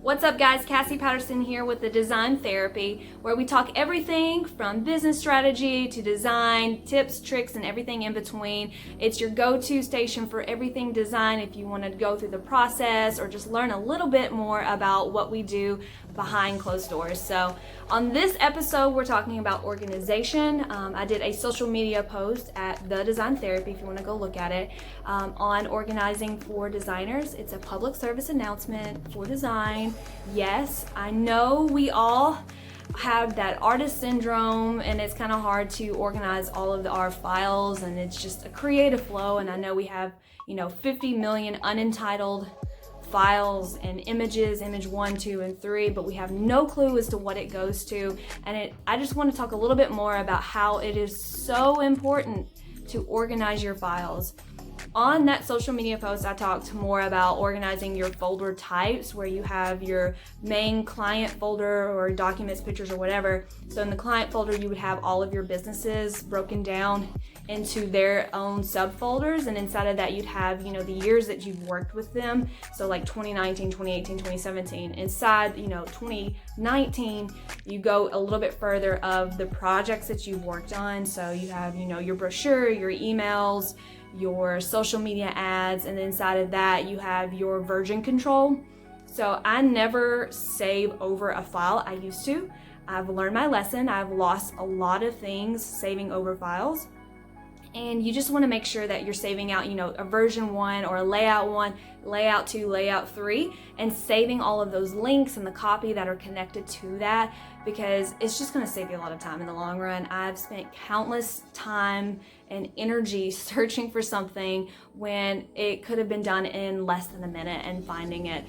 What's up guys, Cassie Patterson here with the Design Therapy, where we talk everything from business strategy to design, tips, tricks, and everything in between. It's your go-to station for everything design if you want to go through the process or just learn a little bit more about what we do behind closed doors. So on this episode, we're talking about organization. I did a social media post at the Design Therapy, if you want to go look at it, on organizing for designers. It's a public service announcement for design. Yes, I know we all have that artist syndrome and it's kind of hard to organize all of our files, and it's just a creative flow. And I know we have 50 million unentitled files and images, image 1, 2, and 3, but we have no clue as to what it goes to. And I just want to talk a little bit more about how it is so important to organize your files. On that social media post, I talked more about organizing your folder types, where you have your main client folder or documents, pictures, or whatever. So in the client folder, you would have all of your businesses broken down into their own subfolders, and inside of that you'd have the years that you've worked with them. So like 2019, 2018, 2017. Inside 2019, you go a little bit further of the projects that you've worked on. So you have your brochure, your emails, your social media ads, and inside of that you have your version control. So I never save over a file. I used to. I've learned my lesson. I've lost a lot of things saving over files. And you just want to make sure that you're saving out, a version 1 or a layout 1, layout 2, layout 3, and saving all of those links and the copy that are connected to that, because it's just going to save you a lot of time in the long run. I've spent countless time and energy searching for something when it could have been done in less than a minute and finding it.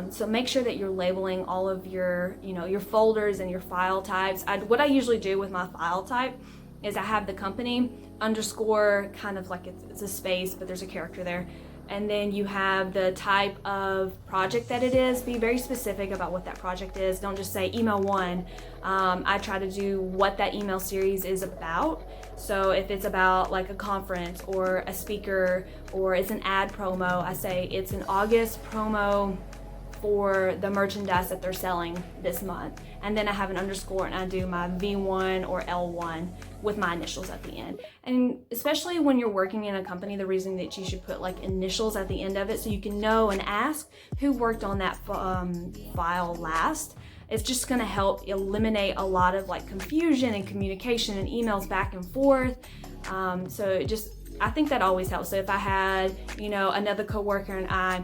So make sure that you're labeling all of your, your folders and your file types. What I usually do with my file type is I have the company underscore, kind of like it's a space, but there's a character there. And then you have the type of project that it is. Be very specific about what that project is. Don't just say email 1. I try to do what that email series is about. So if it's about like a conference or a speaker, or it's an ad promo, I say it's an August promo for the merchandise that they're selling this month. And then I have an underscore and I do my V1 or L1 with my initials at the end. And especially when you're working in a company, the reason that you should put like initials at the end of it, so you can know and ask who worked on that file last. It's just gonna help eliminate a lot of like confusion and communication and emails back and forth. I think that always helps. So if I had, another coworker and I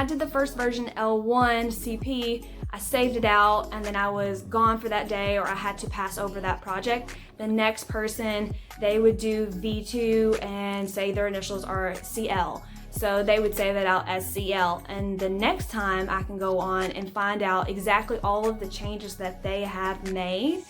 did the first version L1 CP, I saved it out, and then I was gone for that day, or I had to pass over that project. The next person, they would do V2 and say their initials are CL. So they would save it out as CL, and the next time I can go on and find out exactly all of the changes that they have made,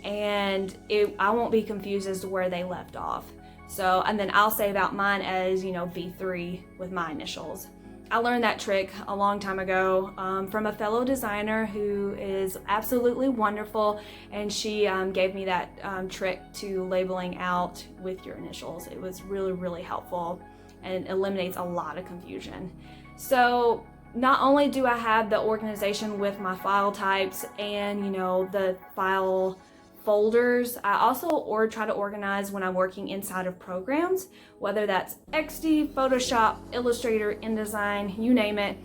and I won't be confused as to where they left off. So, and then I'll save out mine as, V3 with my initials. I learned that trick a long time ago from a fellow designer who is absolutely wonderful, and she gave me that trick to labeling out with your initials. It was really, really helpful and eliminates a lot of confusion. So not only do I have the organization with my file types and the file folders, I also try to organize when I'm working inside of programs, whether that's XD, Photoshop, Illustrator, InDesign, you name it.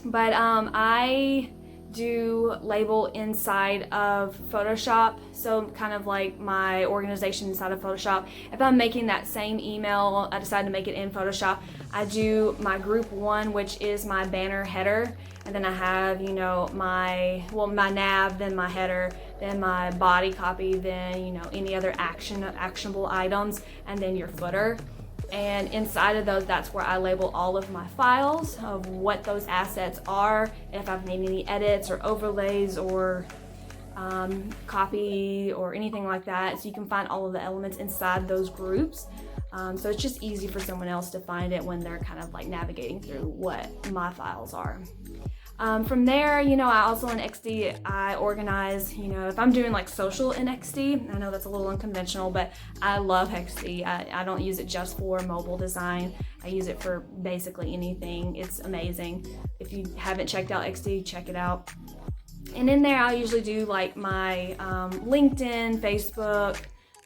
But I do label inside of Photoshop, so kind of like my organization inside of Photoshop. If I'm making that same email, I decide to make it in Photoshop, I do my group 1, which is my banner header, and then I have my nav, then my header, then my body copy, then any other actionable items, and then your footer. And inside of those, that's where I label all of my files of what those assets are, if I've made any edits or overlays or copy or anything like that. So you can find all of the elements inside those groups. So it's just easy for someone else to find it when they're kind of like navigating through what my files are. From there, I also in XD, I organize, if I'm doing like social in XD, I know that's a little unconventional, but I love XD. I don't use it just for mobile design. I use it for basically anything. It's amazing. If you haven't checked out XD, check it out. And in there, I'll usually do like my LinkedIn, Facebook,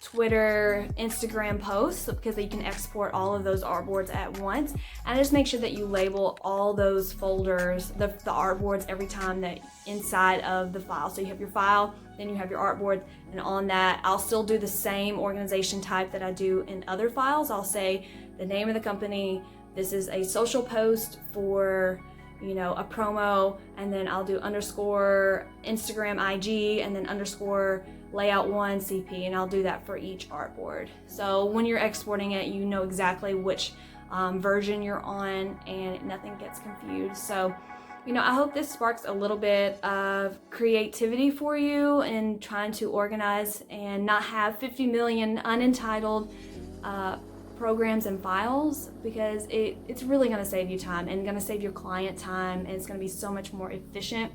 Twitter, Instagram posts, because you can export all of those artboards at once. And just make sure that you label all those folders, the artboards, every time that inside of the file. So you have your file, then you have your artboard, and on that, I'll still do the same organization type that I do in other files. I'll say the name of the company, this is a social post for, you know, a promo, and then I'll do underscore Instagram IG, and then underscore layout 1 CP, and I'll do that for each artboard. So when you're exporting it, you know exactly which version you're on, and nothing gets confused. So, you know, I hope this sparks a little bit of creativity for you in trying to organize and not have 50 million unentitled programs and files, because it's really going to save you time and going to save your client time, and it's going to be so much more efficient.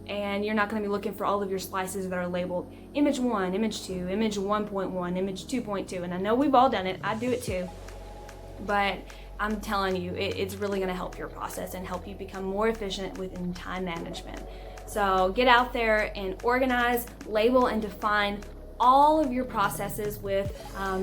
And you're not going to be looking for all of your slices that are labeled image 1, image 2, image 1.1, image 2.2. And I know we've all done it. I do it too. But I'm telling you, it's really going to help your process and help you become more efficient within time management. So get out there and organize, label, and define all of your processes with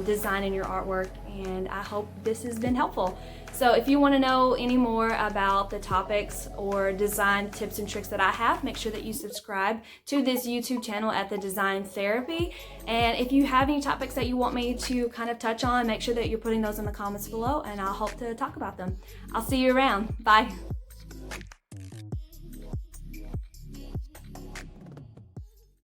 designing your artwork. And I hope this has been helpful. So if you want to know any more about the topics or design tips and tricks that I have, make sure that you subscribe to this YouTube channel at The Design Therapy. And if you have any topics that you want me to kind of touch on, make sure that you're putting those in the comments below, and I'll hope to talk about them. I'll see you around. Bye.